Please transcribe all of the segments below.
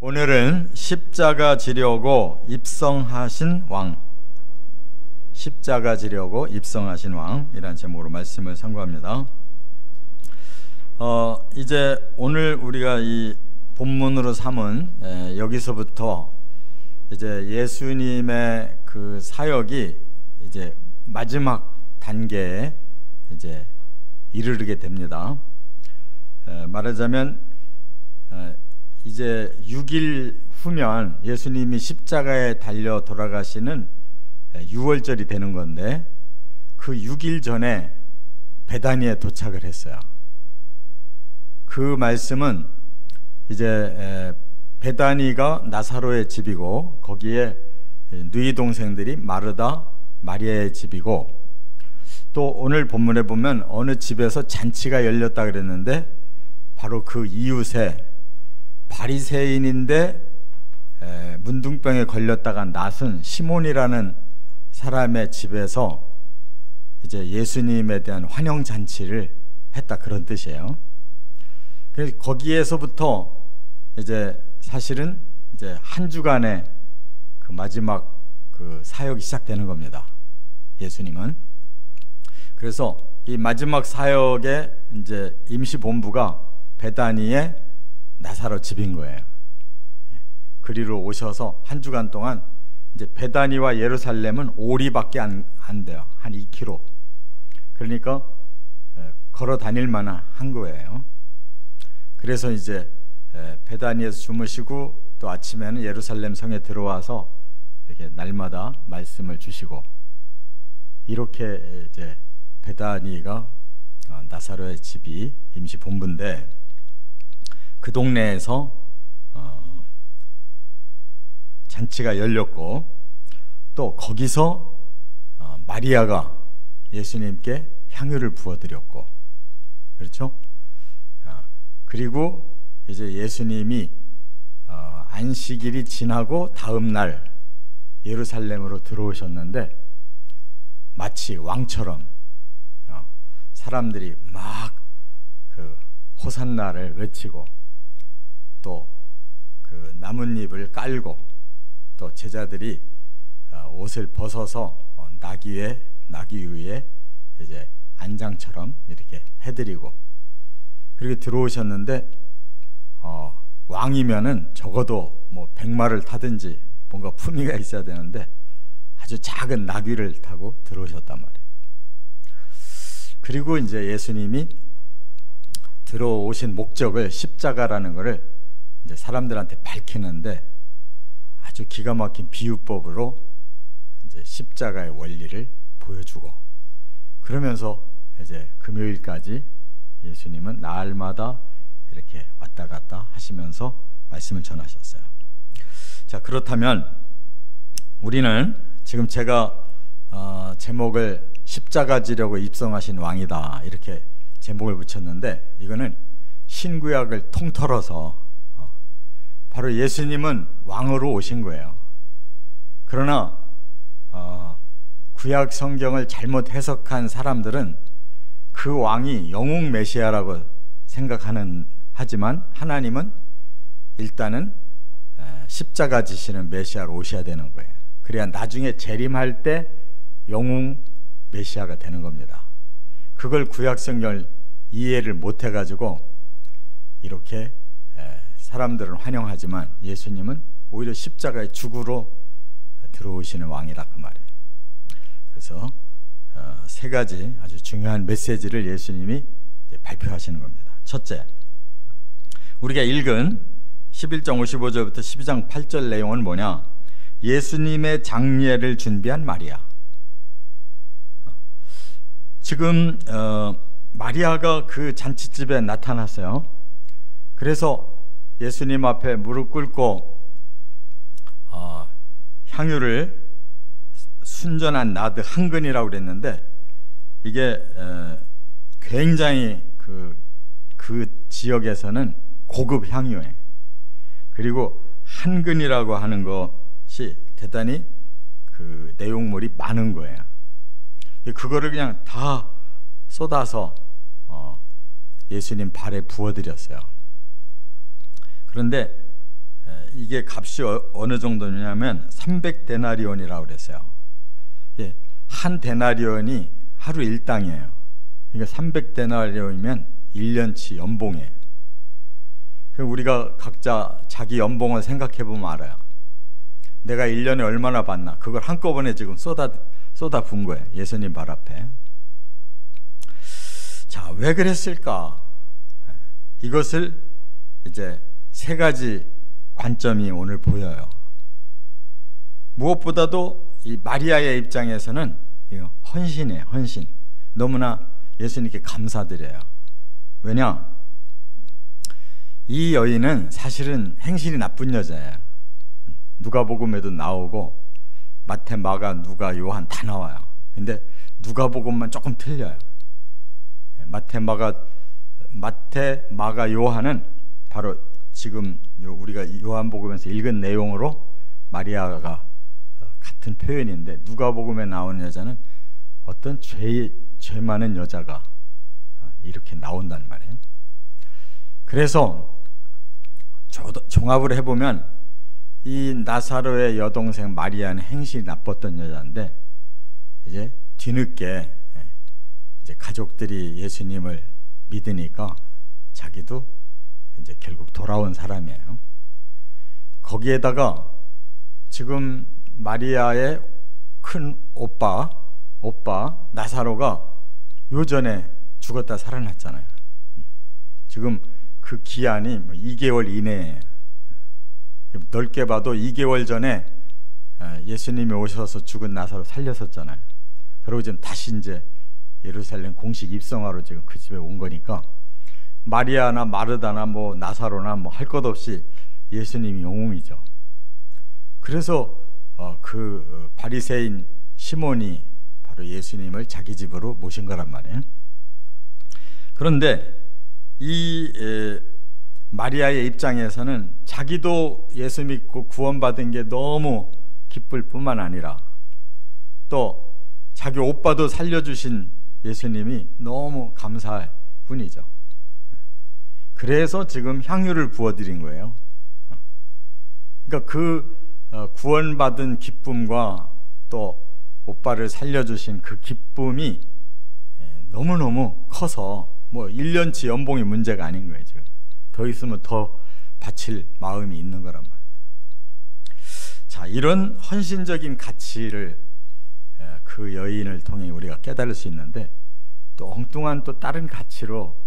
오늘은 십자가 지려고 입성하신 왕, 십자가 지려고 입성하신 왕이라는 제목으로 말씀을 상고합니다. 이제 오늘 우리가 이 본문으로 삼은 여기서부터 이제 예수님의 그 사역이 이제 마지막 단계에 이제 이르게 됩니다. 말하자면 이제 6일 후면 예수님이 십자가에 달려 돌아가시는 유월절이 되는 건데, 그 6일 전에 베다니에 도착을 했어요. 그 말씀은 이제 베다니가 나사로의 집이고, 거기에 누이 동생들이 마르다, 마리아의 집이고, 또 오늘 본문에 보면 어느 집에서 잔치가 열렸다 그랬는데, 바로 그 이웃에 바리새인인데 문둥병에 걸렸다가 낫은 시몬이라는 사람의 집에서 이제 예수님에 대한 환영 잔치를 했다, 그런 뜻이에요. 그래서 거기에서부터 이제 사실은 이제 한 주간의 그 마지막 그 사역이 시작되는 겁니다, 예수님은. 그래서 이 마지막 사역의 이제 임시 본부가 베다니의 나사로 집인 거예요. 그리로 오셔서 한 주간 동안, 이제 베다니와 예루살렘은 오리밖에 안 돼요. 한 2km. 그러니까 걸어 다닐 만한 한 거예요. 그래서 이제 베다니에서 주무시고, 또 아침에는 예루살렘 성에 들어와서 이렇게 날마다 말씀을 주시고, 이렇게 이제 베다니가 나사로의 집이 임시 본부인데, 그 동네에서 잔치가 열렸고, 또 거기서 마리아가 예수님께 향유를 부어드렸고, 그렇죠? 그리고 이제 예수님이 안식일이 지나고 다음 날 예루살렘으로 들어오셨는데, 마치 왕처럼 사람들이 막 그 호산나를 외치고, 또 그 나뭇잎을 깔고, 또 제자들이 옷을 벗어서 나귀 위에 이제 안장처럼 이렇게 해드리고, 그렇게 들어오셨는데, 왕이면은 적어도 뭐 백마를 타든지 뭔가 품위가 있어야 되는데, 아주 작은 나귀를 타고 들어오셨단 말이에요. 그리고 이제 예수님이 들어오신 목적을, 십자가라는 것을 이제 사람들한테 밝히는데, 아주 기가 막힌 비유법으로 이제 십자가의 원리를 보여주고, 그러면서 이제 금요일까지 예수님은 날마다 이렇게 왔다 갔다 하시면서 말씀을 전하셨어요. 자, 그렇다면 우리는 지금 제가 제목을 십자가 지려고 입성하신 왕이다, 이렇게 제목을 붙였는데, 이거는 신구약을 통틀어서 바로 예수님은 왕으로 오신 거예요. 그러나 구약 성경을 잘못 해석한 사람들은 그 왕이 영웅 메시아라고 하지만 하나님은 일단은 십자가 지시는 메시아로 오셔야 되는 거예요. 그래야 나중에 재림할 때 영웅 메시아가 되는 겁니다. 그걸 구약 성경을 이해를 못 해가지고 이렇게 사람들은 환영하지만, 예수님은 오히려 십자가의 죽으로 들어오시는 왕이라, 그 말이에요. 그래서 세 가지 아주 중요한 메시지를 예수님이 발표하시는 겁니다. 첫째, 우리가 읽은 11장 55절부터 12장 8절 내용은 뭐냐? 예수님의 장례를 준비한 마리아. 지금 마리아가 그 잔치집에 나타났어요. 그래서 예수님 앞에 무릎 꿇고 향유를, 순전한 나드 한 근이라고 그랬는데, 이게 굉장히 그 지역에서는 고급 향유예요. 그리고 한 근이라고 하는 것이 대단히 그 내용물이 많은 거예요. 그거를 그냥 다 쏟아서 예수님 발에 부어드렸어요. 그런데 이게 값이 어느 정도냐면 300데나리온이라고 그랬어요. 예, 한 데나리온이 하루 일당이에요. 그러니까 300데나리온이면 1년치 연봉이에요. 그럼 우리가 각자 자기 연봉을 생각해 보면 알아요. 내가 1년에 얼마나 받나, 그걸 한꺼번에 지금 쏟아 분 거예요. 예수님 발 앞에. 자, 왜 그랬을까? 이것을 이제 세 가지 관점이 오늘 보여요. 무엇보다도 이 마리아의 입장에서는 헌신이에요. 헌신. 너무나 예수님께 감사드려요. 왜냐? 이 여인은 사실은 행실이 나쁜 여자예요. 누가복음에도 나오고 마태, 마가, 누가, 요한 다 나와요. 근데 누가복음만 조금 틀려요. 마태, 마가, 요한은 바로 지금 우리가 요한복음에서 읽은 내용으로 마리아가 같은 표현인데, 누가복음에 나오는 여자는 어떤 죄 많은 여자가 이렇게 나온다는 말이에요. 그래서 종합을 해보면 이 나사로의 여동생 마리아는 행실이 나빴던 여자인데, 이제 뒤늦게 이제 가족들이 예수님을 믿으니까 자기도 이제 결국 돌아온 사람이에요. 거기에다가 지금 마리아의 큰 오빠 나사로가 요전에 죽었다 살아났잖아요. 지금 그 기한이 2개월 이내에, 넓게 봐도 2개월 전에 예수님이 오셔서 죽은 나사로 살렸었잖아요. 그리고 지금 다시 이제 예루살렘 공식 입성하러 지금 그 집에 온 거니까, 마리아나 마르다나 뭐 나사로나 뭐 할 것 없이 예수님이 영웅이죠. 그래서 그 바리새인 시몬이 바로 예수님을 자기 집으로 모신 거란 말이에요. 그런데 이 마리아의 입장에서는 자기도 예수 믿고 구원받은 게 너무 기쁠 뿐만 아니라, 또 자기 오빠도 살려주신 예수님이 너무 감사할 뿐이죠. 그래서 지금 향유를 부어드린 거예요. 그러니까 그 구원받은 기쁨과 또 오빠를 살려주신 그 기쁨이 너무너무 커서 뭐 1년치 연봉이 문제가 아닌 거예요. 지금 더 있으면 더 바칠 마음이 있는 거란 말이에요. 자, 이런 헌신적인 가치를 그 여인을 통해 우리가 깨달을 수 있는데, 또 엉뚱한 또 다른 가치로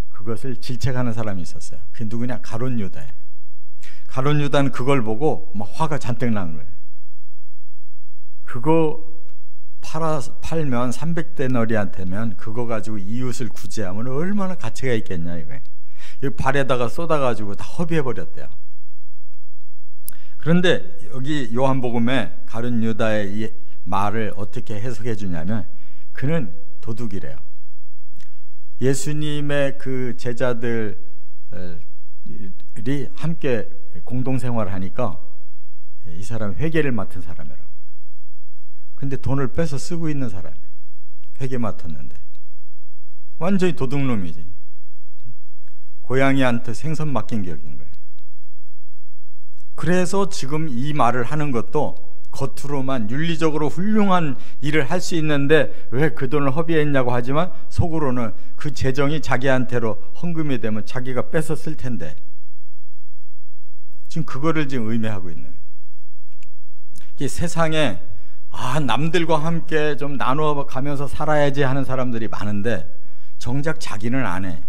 그것을 질책하는 사람이 있었어요. 그게 누구냐? 가룟 유다예요. 가룟 유다는 그걸 보고 막 화가 잔뜩 난 거예요. 그거 팔면 300데너리한테면 그거 가지고 이웃을 구제하면 얼마나 가치가 있겠냐 이거예요. 발에다가 쏟아가지고 다 허비해버렸대요. 그런데 여기 요한복음에 가룟 유다의 이 말을 어떻게 해석해 주냐면, 그는 도둑이래요. 예수님의 그 제자들이 함께 공동생활을 하니까 이 사람이 회계를 맡은 사람이라고. 근데 돈을 뺏어 쓰고 있는 사람이에요. 회계 맡았는데 완전히 도둑놈이지. 고양이한테 생선 맡긴 격인 거예요. 그래서 지금 이 말을 하는 것도 겉으로만 윤리적으로 훌륭한 일을 할 수 있는데 왜 그 돈을 허비했냐고 하지만, 속으로는 그 재정이 자기한테로 헌금이 되면 자기가 뺏어 쓸 텐데, 지금 그거를 지금 의미하고 있는 거예요. 이 세상에 남들과 함께 좀 나누어 가면서 살아야지 하는 사람들이 많은데 정작 자기는 안 해.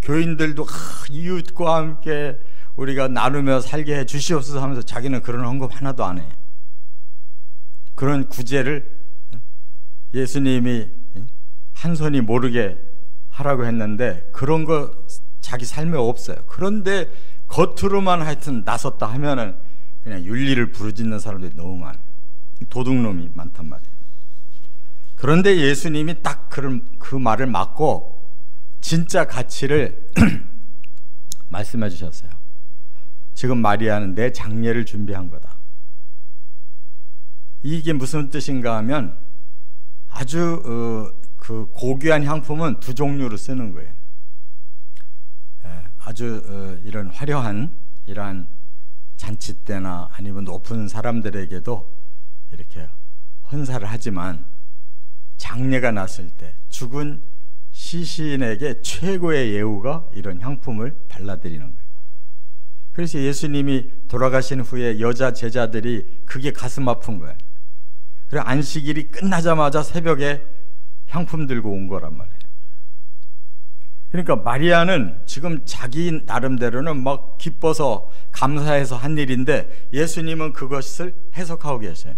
교인들도 이웃과 함께 우리가 나누며 살게 해 주시옵소서 하면서 자기는 그런 헌금 하나도 안 해. 그런 구제를 예수님이 한 손이 모르게 하라고 했는데 그런 거 자기 삶에 없어요. 그런데 겉으로만 하여튼 나섰다 하면은 그냥 윤리를 부르짖는 사람들이 너무 많아요. 도둑놈이 많단 말이에요. 그런데 예수님이 딱 그 말을 막고 진짜 가치를 말씀해 주셨어요. 지금 마리아는 내 장례를 준비한 거다. 이게 무슨 뜻인가 하면, 아주 그 고귀한 향품은 두 종류로 쓰는 거예요. 아주 이런 화려한 이러한 잔치 때나 아니면 높은 사람들에게도 이렇게 헌사를 하지만 장례가 났을 때 죽은 시신에게 최고의 예우가 이런 향품을 발라드리는 거예요. 그래서 예수님이 돌아가신 후에 여자 제자들이 그게 가슴 아픈 거예요. 그래 안식일이 끝나자마자 새벽에 향품 들고 온 거란 말이에요. 그러니까 마리아는 지금 자기 나름대로는 막 기뻐서 감사해서 한 일인데 예수님은 그것을 해석하고 계셔요.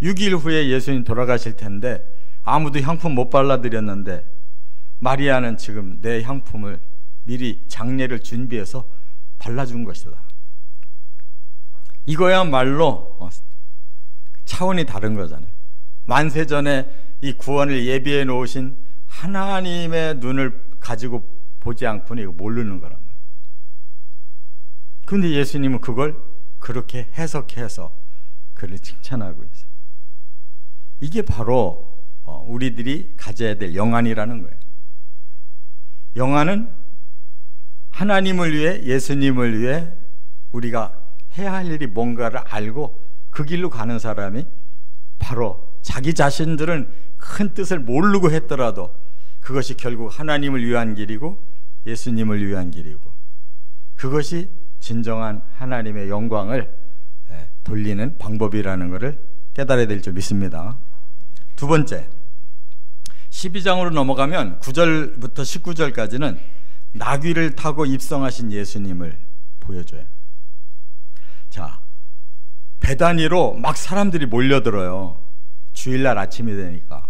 6일 후에 예수님 돌아가실 텐데 아무도 향품 못 발라드렸는데 마리아는 지금 내 향품을 미리 장례를 준비해서 발라준 것이다. 이거야말로 차원이 다른 거잖아요. 만세전에 이 구원을 예비해 놓으신 하나님의 눈을 가지고 보지 않고는 이거 모르는 거란 말이에요. 그런데 예수님은 그걸 그렇게 해석해서 그를 칭찬하고 있어요. 이게 바로 우리들이 가져야 될 영안이라는 거예요. 영안은 하나님을 위해, 예수님을 위해 우리가 해야 할 일이 뭔가를 알고 그 길로 가는 사람이 바로 자기 자신들은 큰 뜻을 모르고 했더라도 그것이 결국 하나님을 위한 길이고 예수님을 위한 길이고 그것이 진정한 하나님의 영광을 돌리는 방법이라는 것을 깨달아야 될 줄 믿습니다. 두 번째, 12장으로 넘어가면 9절부터 19절까지는 나귀를 타고 입성하신 예수님을 보여줘요. 자, 베다니로 막 사람들이 몰려들어요. 주일날 아침이 되니까.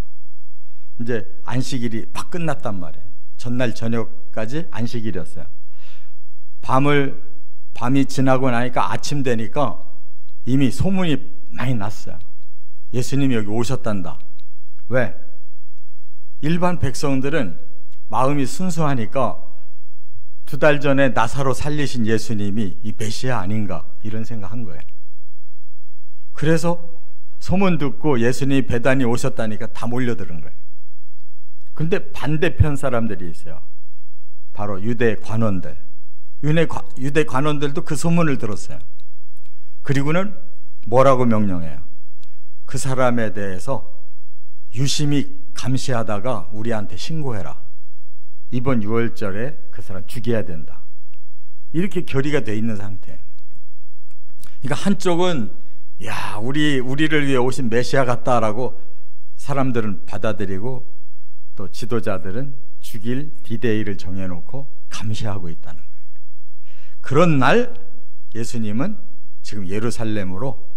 이제 안식일이 막 끝났단 말이에요. 전날 저녁까지 안식일이었어요. 밤이 지나고 나니까 아침 되니까 이미 소문이 많이 났어요. 예수님이 여기 오셨단다. 왜? 일반 백성들은 마음이 순수하니까 2달 전에 나사로 살리신 예수님이 이 메시아 아닌가 이런 생각한 거예요. 그래서 소문 듣고 예수님이 베다니 오셨다니까 다 몰려드는 거예요. 근데 반대편 사람들이 있어요. 바로 유대 관원들. 유대 관원들도 그 소문을 들었어요. 그리고는 뭐라고 명령해요? 그 사람에 대해서 유심히 감시하다가 우리한테 신고해라. 이번 6월절에 그 사람 죽여야 된다. 이렇게 결의가 돼 있는 상태예요. 그러니까 한쪽은 야, 우리를 위해 오신 메시아 같다라고 사람들은 받아들이고 또 지도자들은 죽일 디데이를 정해놓고 감시하고 있다는 거예요. 그런 날 예수님은 지금 예루살렘으로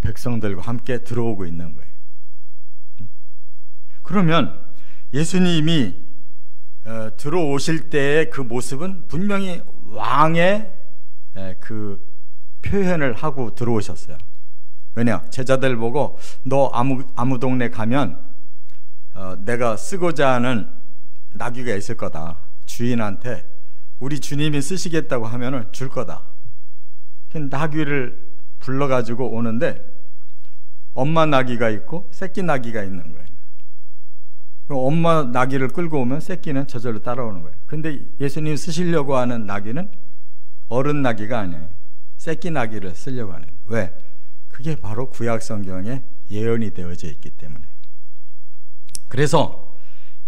백성들과 함께 들어오고 있는 거예요. 그러면 예수님이 들어오실 때의 그 모습은 분명히 왕의 그 표현을 하고 들어오셨어요. 왜냐? 제자들 보고 너 아무 동네 가면 내가 쓰고자 하는 나귀가 있을 거다. 주인한테 우리 주님이 쓰시겠다고 하면은 줄 거다. 나귀를 불러가지고 오는데 엄마 나귀가 있고 새끼 나귀가 있는 거예요. 엄마 나귀를 끌고 오면 새끼는 저절로 따라오는 거예요. 근데 예수님이 쓰시려고 하는 나귀는 어른 나귀가 아니에요. 새끼 나귀를 쓰려고 하는 거예요. 왜? 그게 바로 구약 성경에 예언이 되어져 있기 때문에. 그래서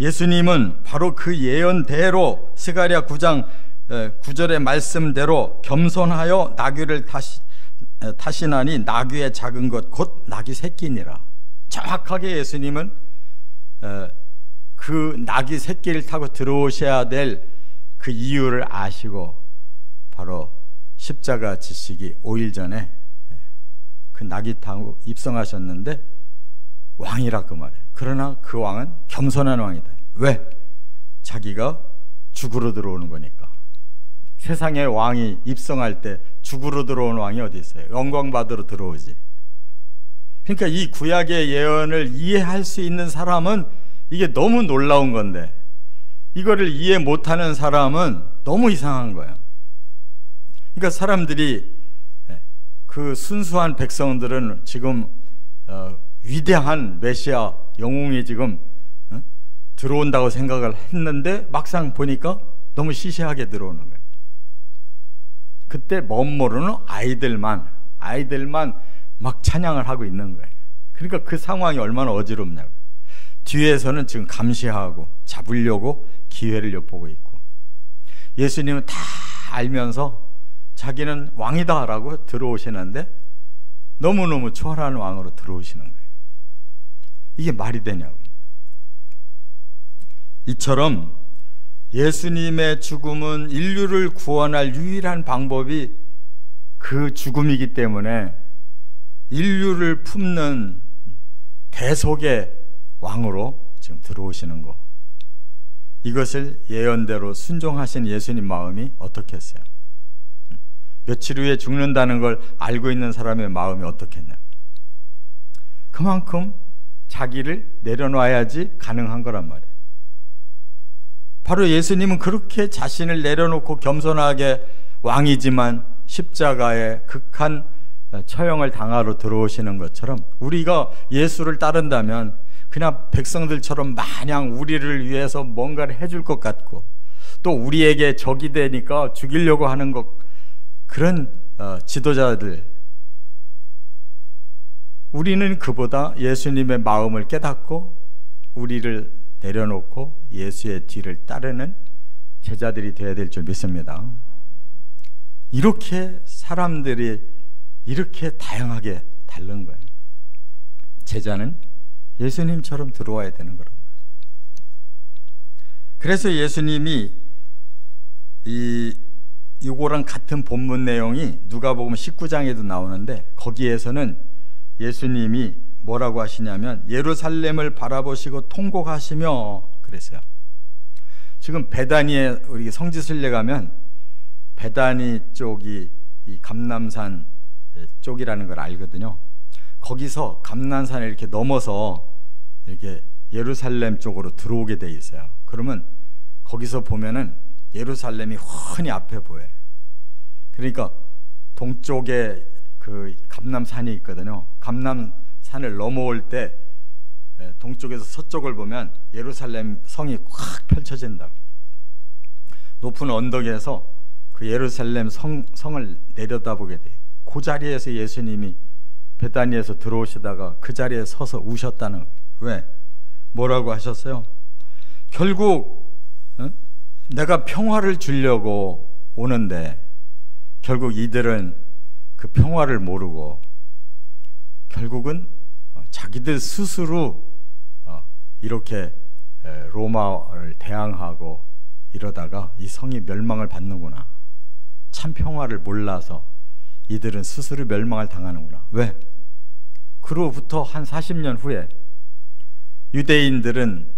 예수님은 바로 그 예언대로 스가랴 9장 9절의 말씀대로 겸손하여 나귀를 타시나니 나귀의 작은 것 곧 나귀 새끼니라. 정확하게 예수님은 그 나귀 새끼를 타고 들어오셔야 될 그 이유를 아시고 바로 십자가 지시기 5일 전에 그 나귀 타고 입성하셨는데 왕이라 그 말이에요. 그러나 그 왕은 겸손한 왕이다. 왜? 자기가 죽으러 들어오는 거니까. 세상의 왕이 입성할 때 죽으러 들어오는 왕이 어디 있어요? 영광 받으러 들어오지. 그러니까 이 구약의 예언을 이해할 수 있는 사람은 이게 너무 놀라운 건데 이거를 이해 못하는 사람은 너무 이상한 거예요. 그러니까 사람들이 그 순수한 백성들은 지금 위대한 메시아 영웅이 지금 들어온다고 생각을 했는데 막상 보니까 너무 시시하게 들어오는 거예요. 그때 멋모르는 아이들만 막 찬양을 하고 있는 거예요. 그러니까 그 상황이 얼마나 어지럽냐고요. 뒤에서는 지금 감시하고 잡으려고 기회를 엿보고 있고, 예수님은 다 알면서 자기는 왕이다라고 들어오시는데 너무너무 초월한 왕으로 들어오시는 거예요. 이게 말이 되냐고. 이처럼 예수님의 죽음은 인류를 구원할 유일한 방법이 그 죽음이기 때문에 인류를 품는 대속의 왕으로 지금 들어오시는 거, 이것을 예언대로 순종하신 예수님 마음이 어떻겠어요? 며칠 후에 죽는다는 걸 알고 있는 사람의 마음이 어떻겠냐. 그만큼 자기를 내려놔야지 가능한 거란 말이에요. 바로 예수님은 그렇게 자신을 내려놓고 겸손하게 왕이지만 십자가에 극한 처형을 당하러 들어오시는 것처럼, 우리가 예수를 따른다면 그냥 백성들처럼 마냥 우리를 위해서 뭔가를 해줄 것 같고, 또 우리에게 적이 되니까 죽이려고 하는 것, 그런 지도자들, 우리는 그보다 예수님의 마음을 깨닫고 우리를 내려놓고 예수의 뒤를 따르는 제자들이 되어야 될 줄 믿습니다. 이렇게 사람들이 이렇게 다양하게 다른 거예요. 제자는 예수님처럼 들어와야 되는 거란 말이에요. 그래서 예수님이 이거랑 같은 본문 내용이 누가복음 19장에도 나오는데, 거기에서는 예수님이 뭐라고 하시냐면 예루살렘을 바라보시고 통곡하시며 그랬어요. 지금 베다니에 우리 성지순례 가면 베다니 쪽이 이 감람산 쪽이라는 걸 알거든요. 거기서 감람산을 이렇게 넘어서 이렇게 예루살렘 쪽으로 들어오게 돼 있어요. 그러면 거기서 보면은 예루살렘이 훤히 앞에 보여요. 그러니까 동쪽에 그 감람산이 있거든요. 감람산을 넘어올 때 동쪽에서 서쪽을 보면 예루살렘 성이 확 펼쳐진다. 높은 언덕에서 그 예루살렘 성을 내려다보게 돼요. 그 자리에서 예수님이 베다니에서 들어오시다가 그 자리에 서서 우셨다는 거예요. 왜? 뭐라고 하셨어요? 결국 내가 평화를 주려고 오는데 결국 이들은 그 평화를 모르고 결국은 자기들 스스로 이렇게 로마를 대항하고 이러다가 이 성이 멸망을 받는구나. 참 평화를 몰라서 이들은 스스로 멸망을 당하는구나. 왜? 그로부터 한 40년 후에 유대인들은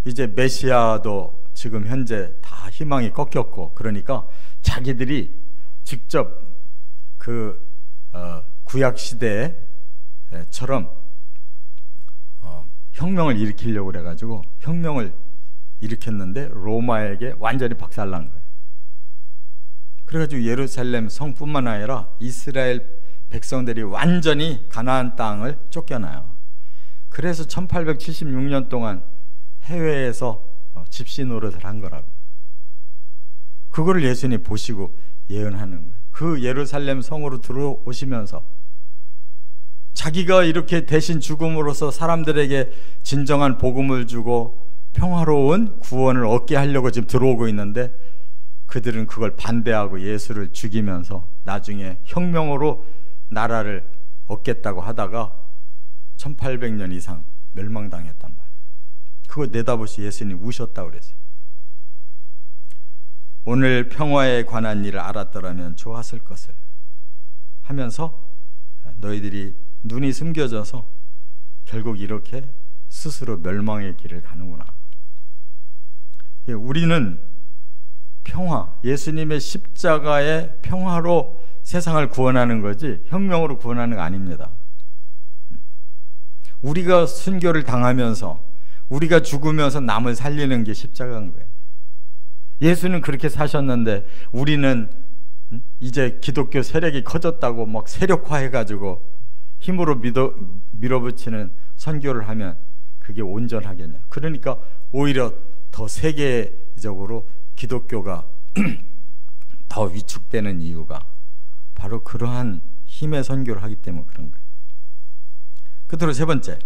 이제 메시아도 지금 현재 다 희망이 꺾였고, 그러니까 자기들이 직접 그 구약 시대처럼 혁명을 일으키려고 그래가지고 혁명을 일으켰는데 로마에게 완전히 박살난 거예요. 그래가지고 예루살렘 성뿐만 아니라 이스라엘 백성들이 완전히 가나안 땅을 쫓겨나요. 그래서 1876년 동안 해외에서 집시 노릇을 한 거라고. 그거를 예수님이 보시고 예언하는 거예요. 그 예루살렘 성으로 들어오시면서 자기가 이렇게 대신 죽음으로써 사람들에게 진정한 복음을 주고 평화로운 구원을 얻게 하려고 지금 들어오고 있는데, 그들은 그걸 반대하고 예수를 죽이면서 나중에 혁명으로 나라를 얻겠다고 하다가 1800년 이상 멸망당했단 말이에요. 그거 내다보시 예수님 우셨다고 그랬어요. 오늘 평화에 관한 일을 알았더라면 좋았을 것을 하면서 너희들이 눈이 숨겨져서 결국 이렇게 스스로 멸망의 길을 가는구나. 우리는 평화, 예수님의 십자가의 평화로 세상을 구원하는 거지 혁명으로 구원하는 거 아닙니다. 우리가 순교를 당하면서 우리가 죽으면서 남을 살리는 게 십자가인 거예요. 예수는 그렇게 사셨는데 우리는 이제 기독교 세력이 커졌다고 막 세력화해가지고 힘으로 밀어붙이는 선교를 하면 그게 온전하겠냐. 그러니까 오히려 더 세계적으로 기독교가 더 위축되는 이유가 바로 그러한 힘의 선교를 하기 때문에 그런 거예요. 끝으로 세 번째,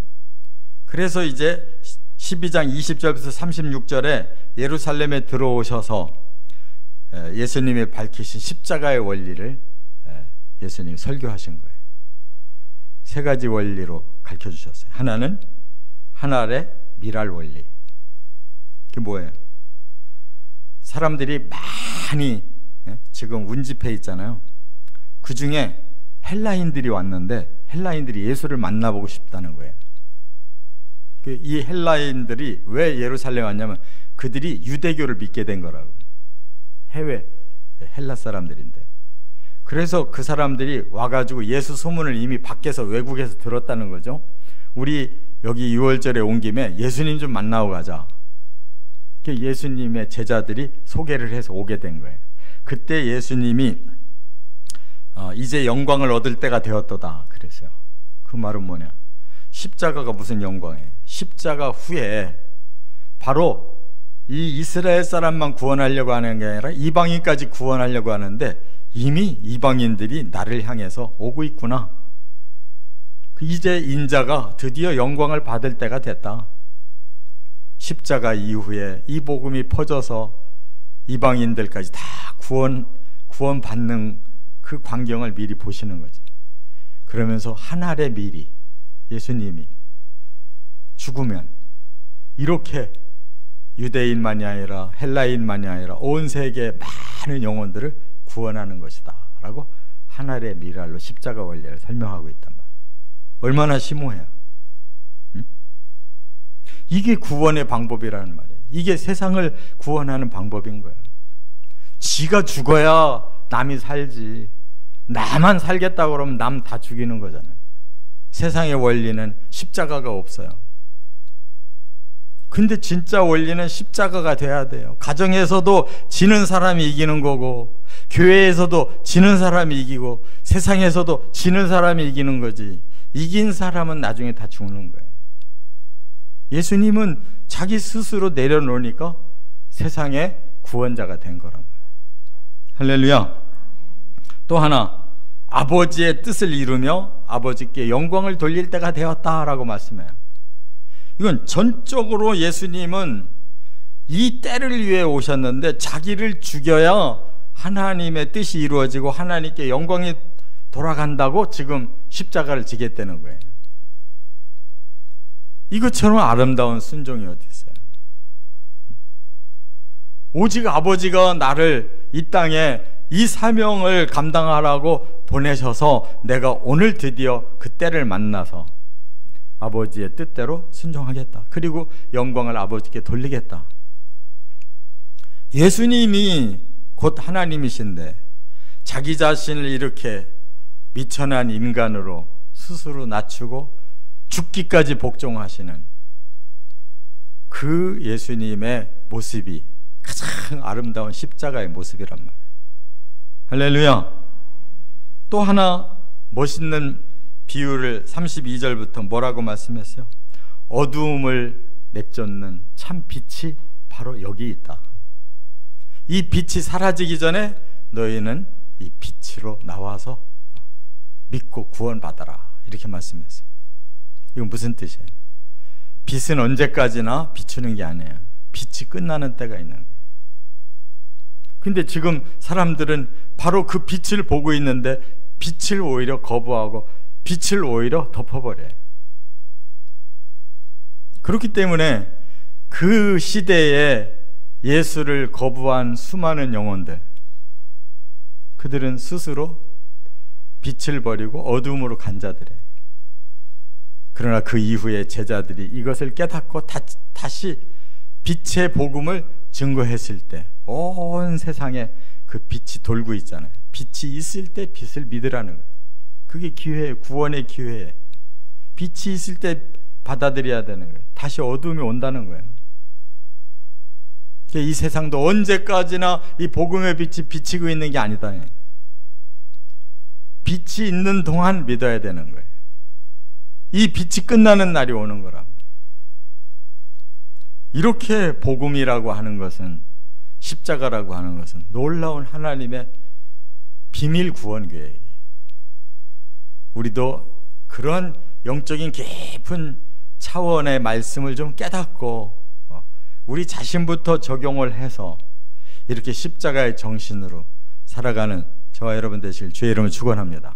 그래서 이제 12장 20절부터 36절에 예루살렘에 들어오셔서 예수님이 밝히신 십자가의 원리를 예수님이 설교하신 거예요. 세 가지 원리로 가르쳐 주셨어요. 하나는 하늘의 미랄 원리. 그게 뭐예요? 사람들이 많이 지금 운집해 있잖아요. 그 중에 헬라인들이 왔는데 헬라인들이 예수를 만나보고 싶다는 거예요. 이 헬라인들이 왜 예루살렘에 왔냐면 그들이 유대교를 믿게 된 거라고. 해외 헬라 사람들인데, 그래서 그 사람들이 와가지고 예수 소문을 이미 밖에서 외국에서 들었다는 거죠. 우리 여기 6월절에 온 김에 예수님 좀 만나고 가자. 예수님의 제자들이 소개를 해서 오게 된 거예요. 그때 예수님이 이제 영광을 얻을 때가 되었도다 그랬어요. 그 말은 뭐냐? 십자가가 무슨 영광이에요? 십자가 후에 바로 이 이스라엘 사람만 구원하려고 하는 게 아니라 이방인까지 구원하려고 하는데 이미 이방인들이 나를 향해서 오고 있구나. 이제 인자가 드디어 영광을 받을 때가 됐다. 십자가 이후에 이 복음이 퍼져서 이방인들까지 다 구원받는 그 광경을 미리 보시는 거지. 그러면서 하늘의 미리, 예수님이 죽으면 이렇게 유대인만이 아니라 헬라인만이 아니라 온 세계의 많은 영혼들을 구원하는 것이다 라고 하늘의 미랄로 십자가 원리를 설명하고 있단 말이에요. 얼마나 심오해요. 응? 이게 구원의 방법이라는 말이에요. 이게 세상을 구원하는 방법인 거예요. 지가 죽어야 남이 살지. 나만 살겠다고 그러면 남 다 죽이는 거잖아요. 세상의 원리는 십자가가 없어요. 근데 진짜 원리는 십자가가 돼야 돼요. 가정에서도 지는 사람이 이기는 거고, 교회에서도 지는 사람이 이기고, 세상에서도 지는 사람이 이기는 거지. 이긴 사람은 나중에 다 죽는 거예요. 예수님은 자기 스스로 내려놓으니까 세상의 구원자가 된 거란 말이에요. 할렐루야. 또 하나, 아버지의 뜻을 이루며 아버지께 영광을 돌릴 때가 되었다라고 말씀해요. 이건 전적으로 예수님은 이 때를 위해 오셨는데 자기를 죽여야 하나님의 뜻이 이루어지고 하나님께 영광이 돌아간다고 지금 십자가를 지겠다는 거예요. 이것처럼 아름다운 순종이 어디 있어요? 오직 아버지가 나를 이 땅에 이 사명을 감당하라고 보내셔서 내가 오늘 드디어 그 때를 만나서 아버지의 뜻대로 순종하겠다. 그리고 영광을 아버지께 돌리겠다. 예수님이 곧 하나님이신데 자기 자신을 이렇게 미천한 인간으로 스스로 낮추고 죽기까지 복종하시는 그 예수님의 모습이 가장 아름다운 십자가의 모습이란 말이에요. 할렐루야. 또 하나 멋있는 비유를 32절부터 뭐라고 말씀했어요? 어두움을 내쫓는 참 빛이 바로 여기 있다. 이 빛이 사라지기 전에 너희는 이 빛으로 나와서 믿고 구원받아라. 이렇게 말씀했어요. 이건 무슨 뜻이에요? 빛은 언제까지나 비추는 게 아니에요. 빛이 끝나는 때가 있는 거예요. 근데 지금 사람들은 바로 그 빛을 보고 있는데 빛을 오히려 거부하고 빛을 오히려 덮어버려요. 그렇기 때문에 그 시대에 예수를 거부한 수많은 영혼들, 그들은 스스로 빛을 버리고 어둠으로 간 자들이에요. 그러나 그 이후에 제자들이 이것을 깨닫고 다시 빛의 복음을 증거했을 때 온 세상에 그 빛이 돌고 있잖아요. 빛이 있을 때 빛을 믿으라는 거예요. 그게 기회예요. 구원의 기회예요. 빛이 있을 때 받아들여야 되는 거예요. 다시 어둠이 온다는 거예요. 이 세상도 언제까지나 이 복음의 빛이 비치고 있는 게 아니다. 빛이 있는 동안 믿어야 되는 거예요. 이 빛이 끝나는 날이 오는 거라. 이렇게 복음이라고 하는 것은, 십자가라고 하는 것은 놀라운 하나님의 비밀 구원 계획이에요. 우리도 그런 영적인 깊은 차원의 말씀을 좀 깨닫고 우리 자신부터 적용을 해서 이렇게 십자가의 정신으로 살아가는 저와 여러분 되실 주의 이름을 축원합니다.